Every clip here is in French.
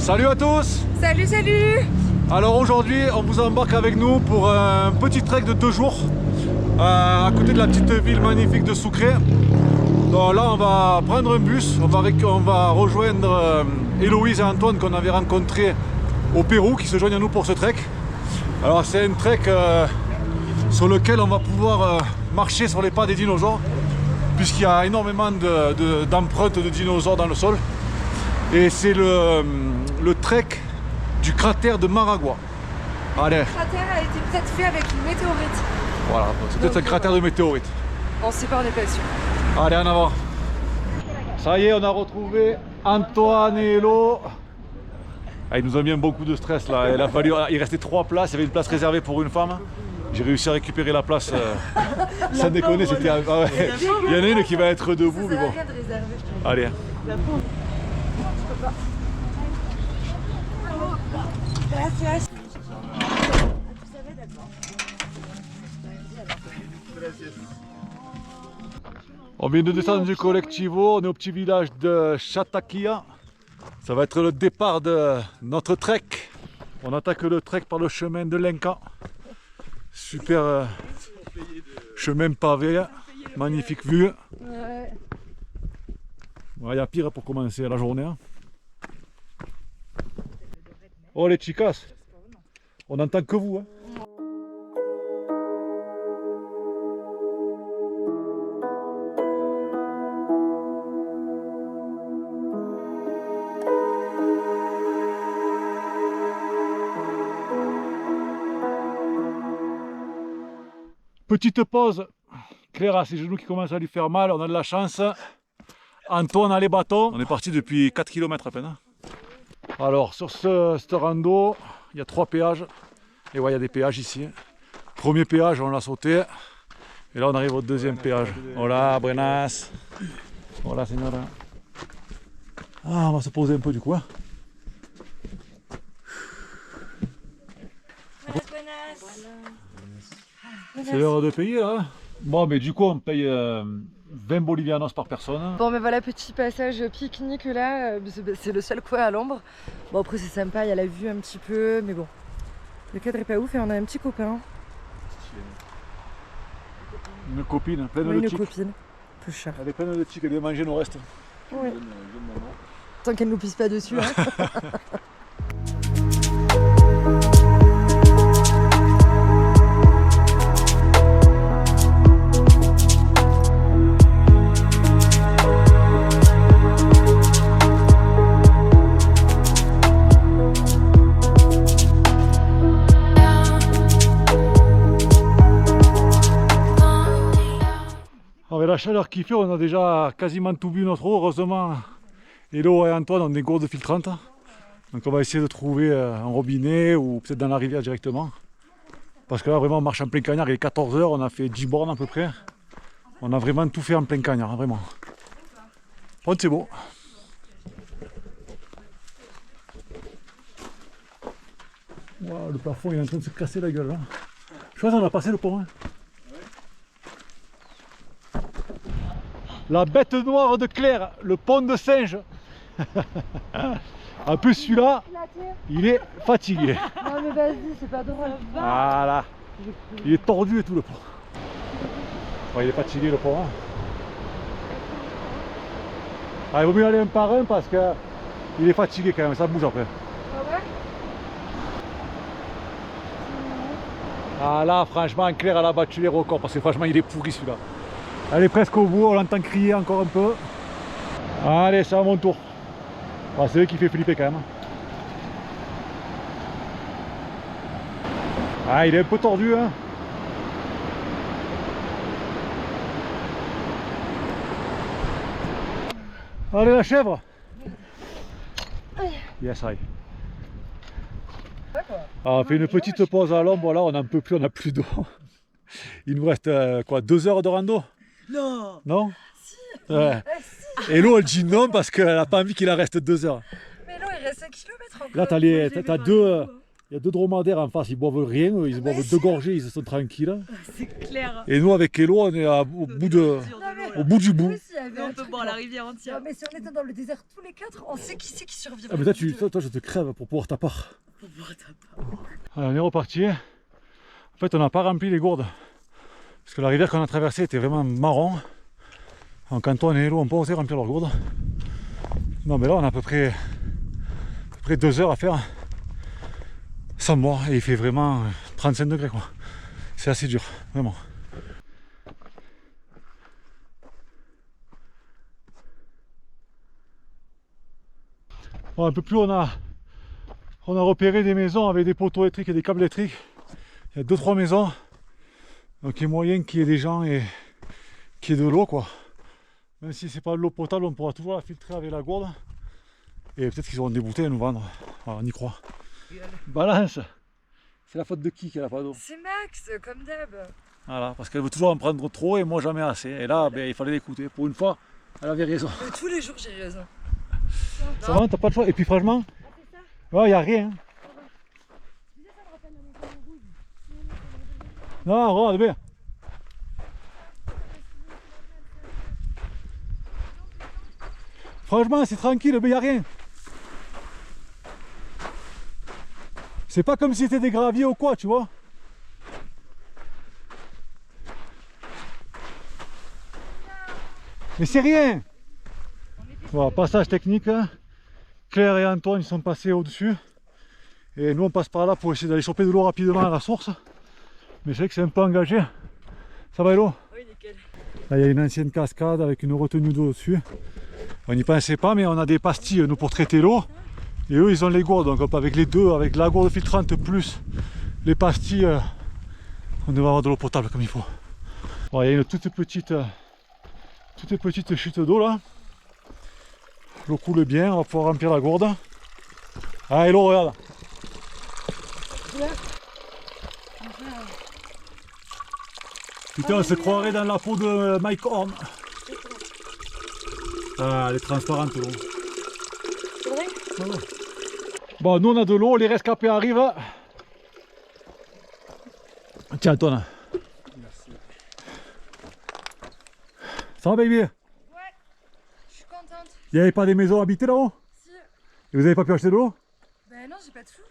Salut à tous! Salut, salut! Alors aujourd'hui, on vous embarque avec nous pour un petit trek de 2 jours à côté de la petite ville magnifique de Sucre. Donc là, on va prendre un bus, on va rejoindre Héloïse et Antoine qu'on avait rencontrés au Pérou, qui se joignent à nous pour ce trek. Alors c'est un trek sur lequel on va pouvoir marcher sur les pas des dinosaures, puisqu'il y a énormément d'empreintes de dinosaures dans le sol. Et c'est le trek du cratère de Maragua. Allez. Le cratère a été peut-être fait avec une météorite. Voilà, c'est peut-être un cratère de météorite. On sait pas, on n'est pas sûr. Allez, en avant. Ça y est, on a retrouvé Antoine et Hello. Ah, ils nous ont mis beaucoup de stress là. Il restait 3 places, il y avait une place réservée pour une femme. J'ai réussi à récupérer la place. Sans déconner, c'était. Ah ouais. Il y en a une qui va être debout, mais bon. Allez. On vient de descendre du Collectivo, on est au petit village de Chataquia. Ça va être le départ de notre trek. On attaque le trek par le chemin de l'Inca. Super chemin pavé, magnifique vue. Il y a pire pour commencer la journée. Oh les chicas, on n'entend que vous. Petite pause, Claire a ses genoux qui commencent à lui faire mal, on a de la chance. Antoine a les bâtons. On est parti depuis 4 km à peine. Alors sur ce rando, il y a 3 péages. Et ouais, il y a des péages ici. Premier péage, on l'a sauté. Et là on arrive au deuxième péage. Hola, buenas. Hola, señora. Ah, on va se poser un peu du coup. C'est l'heure de payer là. Bon, mais du coup on paye 20 bolivianos par personne. Bon, mais voilà, petit passage pique-nique là. C'est le seul coin à l'ombre. Bon, après c'est sympa, il y a la vue un petit peu, mais bon. Le cadre est pas ouf et on a un petit copain. Une copine pleine de une chics. copine, peu cher. Elle est pleine de chics, elle vient manger nos restes. Oui. Tant qu'elle ne nous pisse pas dessus. Hein. Avec la chaleur qu'il fait, on a déjà quasiment tout bu notre eau. Heureusement, Hello et Antoine ont des gourdes filtrantes. Donc on va essayer de trouver un robinet ou peut-être dans la rivière directement. Parce que là vraiment on marche en plein cagnard, il est 14 h, on a fait 10 bornes à peu près. On a vraiment tout fait en plein cagnard, vraiment. Bon, c'est beau. Wow, le plafond il est en train de se casser la gueule là. Je pense qu'on a passé le pont. Hein. La bête noire de Claire, le pont de singe. En plus celui-là, il est fatigué. Non mais vas-y, c'est pas drôle. Voilà. Il est tordu et tout le pont. Ouais, il est fatigué le pont. Hein. Ah, il vaut mieux aller un par un parce que il est fatigué quand même, ça bouge après. Ah ouais? Ah là, franchement, Claire elle a battu les records parce que franchement il est pourri celui-là. Elle est presque au bout, on l'entend crier encore un peu. Allez, c'est à mon tour. Ah, c'est lui qui fait flipper quand même. Ah, il est un peu tordu. Hein. Allez, la chèvre. Yes, aïe. Ah, on fait une petite pause à l'ombre, là on n'en peut plus, on n'a plus d'eau. Il nous reste quoi, 2 heures de rando? Non. Non? Si. Ouais. Si. Et l'eau elle dit non parce qu'elle n'a pas envie qu'il en reste 2 heures. Mais non, il reste 1 kilomètre encore. Là t'as deux, il y a 2 dromadaires en face, ils boivent rien, ils boivent 2 gorgées, ils sont tranquilles. C'est clair. Et nous avec Hello on est au bout de... Non mais au bout du bout. Si, il y avait On un peut truc, boire là. la rivière entière. Non, mais si on était dans le désert tous les quatre, on sait qui c'est qui survivrait. Ah mais toi je te crève pour pouvoir ta part. Pour boire ta part. Allez, on est reparti. En fait on n'a pas rempli les gourdes. Parce que la rivière qu'on a traversée était vraiment marron. Donc Antoine et Hello ont pas osé remplir leurs gourdes. Non mais là on a à peu près 2 heures à faire sans boire et il fait vraiment 35 degrés quoi. C'est assez dur, vraiment. Bon, un peu plus on a repéré des maisons avec des poteaux électriques et des câbles électriques. Il y a 2-3 maisons. Donc il est moyen qu'il y ait des gens et qu'il y ait de l'eau quoi. Même si c'est pas de l'eau potable, on pourra toujours la filtrer avec la gourde. Et peut-être qu'ils auront des bouteilles à nous vendre. Alors, on y croit. Balance. C'est la faute de qui a pas d'eau? C'est Max, comme d'hab. Voilà, parce qu'elle veut toujours en prendre trop et moi jamais assez. Et là, ben, il fallait l'écouter. Pour une fois, elle avait raison. Tous les jours j'ai raison. Ça va, t'as pas de choix. Et puis franchement, ouais, y a rien. Non, regarde bien. Franchement, c'est tranquille, mais y a rien. C'est pas comme si c'était des graviers ou quoi, tu vois. Mais c'est rien. Voilà, passage technique. Claire et Antoine ils sont passés au-dessus. Et nous on passe par là pour essayer d'aller choper de l'eau rapidement à la source. Mais c'est vrai que c'est un peu engagé. Ça va l'eau? Oui, nickel. Là il y a une ancienne cascade avec une retenue d'eau dessus. On n'y pensait pas mais on a des pastilles nous pour traiter l'eau. Et eux ils ont les gourdes, donc avec les deux, avec la gourde filtrante plus les pastilles, on devrait avoir de l'eau potable comme il faut. Bon, il y a une toute petite chute d'eau là. L'eau coule bien, on va pouvoir remplir la gourde. Ah et l'eau regarde. Putain on se croirait dans la peau de Mike Horn. Ah elle est transparente l'eau. C'est vrai? Ah ouais. Bon nous on a de l'eau, les rescapés arrivent. Tiens Antoine. Merci. Ça va baby? Ouais, je suis contente. Il n'y avait pas des maisons habitées là-haut? Si. Et vous avez pas pu acheter de l'eau? Ben non, j'ai pas de sous.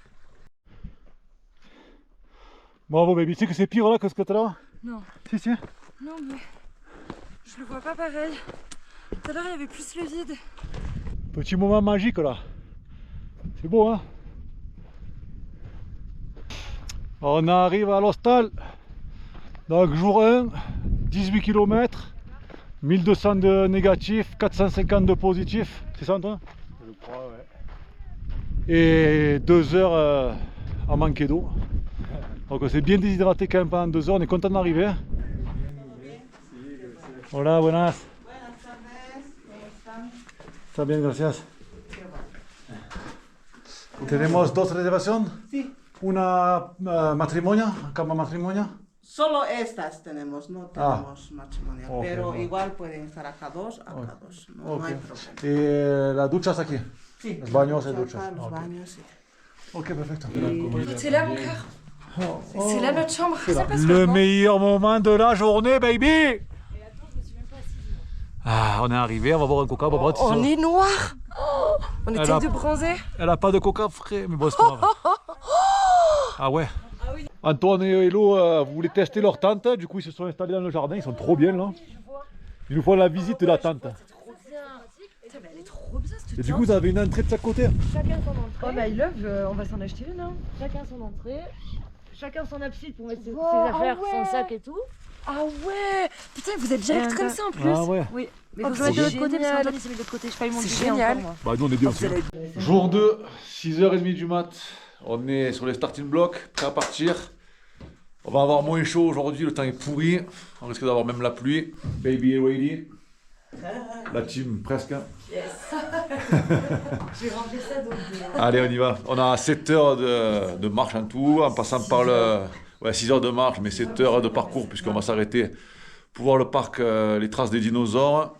Bravo baby, tu sais que c'est pire là que ce que t'as là? Non. Si. Non mais je le vois pas pareil. Tout à l'heure il y avait plus le vide. Petit moment magique là. C'est beau hein? On arrive à l'hostal. Donc jour 1, 18 km, 1200 de négatifs, 450 de positifs. C'est ça Antoine? Je crois, ouais. Et 2 heures à manquer d'eau. Donc on s'est bien déshydraté quand même pendant 2 heures, on est content d'arriver. Hola, buenas. Está bien, gracias. ¿Tenemos 2 reservaciones? Sí, Una matrimonio, cama matrimonio. solo estas tenemos, no tenemos matrimonial, Ok, pero vale. igual pueden estar acá dos, acá dos, no, no hay problema. ¿Y las duchas aquí? Sí, Los baños y acá, duchas. Los Ok. baños, sí. Ok, perfecto. C'est là mon cœur. C'est là notre chambre. Ça passe Le comment? meilleur moment de la journée, baby! Ah, on est arrivé, on va boire un coca, on va boire un petit On soda. est noir. Oh, on Elle essaye a- de bronzer. Elle a pas de coca frais, mais bon, c'est pas grave. Ah ouais. Antoine et Hello voulaient tester leur tente, du coup ils se sont installés dans le jardin, ils sont trop bien là. Il nous faut la visite de la tente. Trop bien. Putain, mais elle est trop bien cette Et du tente. coup, vous avez une entrée de chaque côté. Chacun son entrée. Oh bah I love, on va s'en acheter une hein. Chacun son entrée. Chacun son abside pour mettre ses Wow, affaires, ah ouais. son sac et tout. Ah ouais. Putain, vous êtes direct comme ça en plus. Ah ouais. Oui. Mais Oh, faut que je mette de l'autre c'est côté parce génial. qu'Antoine il s'est mis de l'autre côté. Je paye mon C'est budget génial. encore moi. Bah nous on est bien aussi. Jour 2, 6h30 du mat. On est sur les starting blocks, prêt à partir. On va avoir moins chaud aujourd'hui, le temps est pourri. On risque d'avoir même la pluie. Baby et Wiley. La team presque. J'ai rangé ça donc. Allez, on y va. On a 7 heures de marche en tout, en passant par le... Ouais, 6 heures de marche, mais 7 heures de parcours, puisqu'on va s'arrêter pour voir le parc, les traces des dinosaures.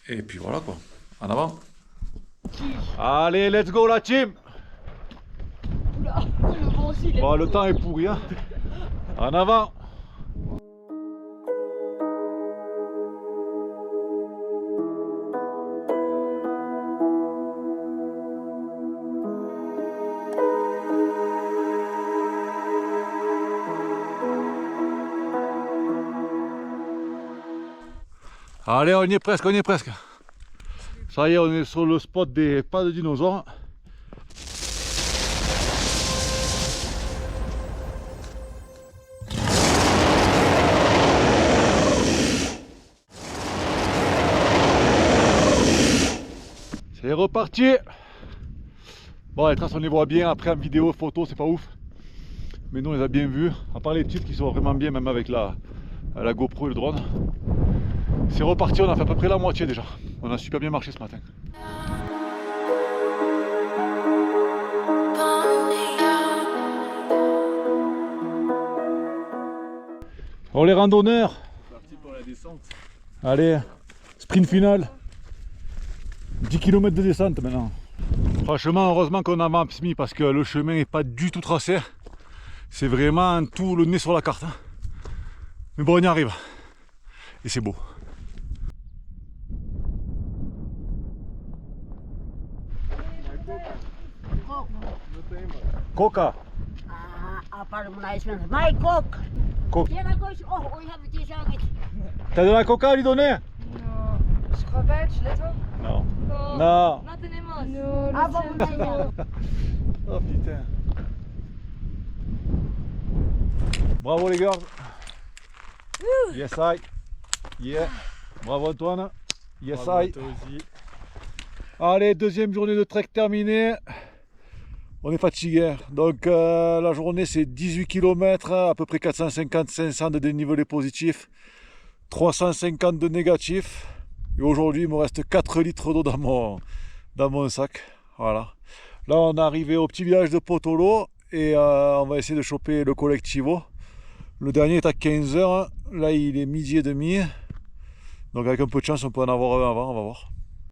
Et puis voilà quoi, en avant. Allez, let's go la team. Bon, le temps est pourri, hein. En avant. Allez, on y est presque, on y est presque. Ça y est, on est sur le spot des pas de dinosaures. C'est reparti. Bon, les traces on les voit bien, après en vidéo, photo, c'est pas ouf. Mais nous on les a bien vus, à part les petites qui sont vraiment bien, même avec la GoPro et le drone. C'est reparti, on a fait à peu près la moitié déjà. On a super bien marché ce matin. Oh les randonneurs, Parti pour la descente. allez, sprint final. 10 km de descente maintenant. Franchement, heureusement qu'on a Maps mis parce que le chemin n'est pas du tout tracé. C'est vraiment tout le nez sur la carte. Hein. Mais bon, on y arrive. Et c'est beau. Coca. My cook. Coke. Here I go. Oh, we have a t-shirt. T'as de la coca à lui donner? Non, je crois pas, tu l'as toi? Non. No. Non. No tenemos. Non, Ah bon, Oh putain. Bravo les gars. Yes I. Yeah. Bravo Antoine. Yes I. Allez, deuxième journée de trek terminée. On est fatigué. Donc la journée c'est 18 km, à peu près 450-500 de dénivelé positif, 350 de négatif. Et aujourd'hui il me reste 4 litres d'eau dans mon sac. Voilà. Là on est arrivé au petit village de Potolo et on va essayer de choper le collectivo. Le dernier est à 15 h, là il est midi et demi. Donc avec un peu de chance on peut en avoir un avant, on va voir.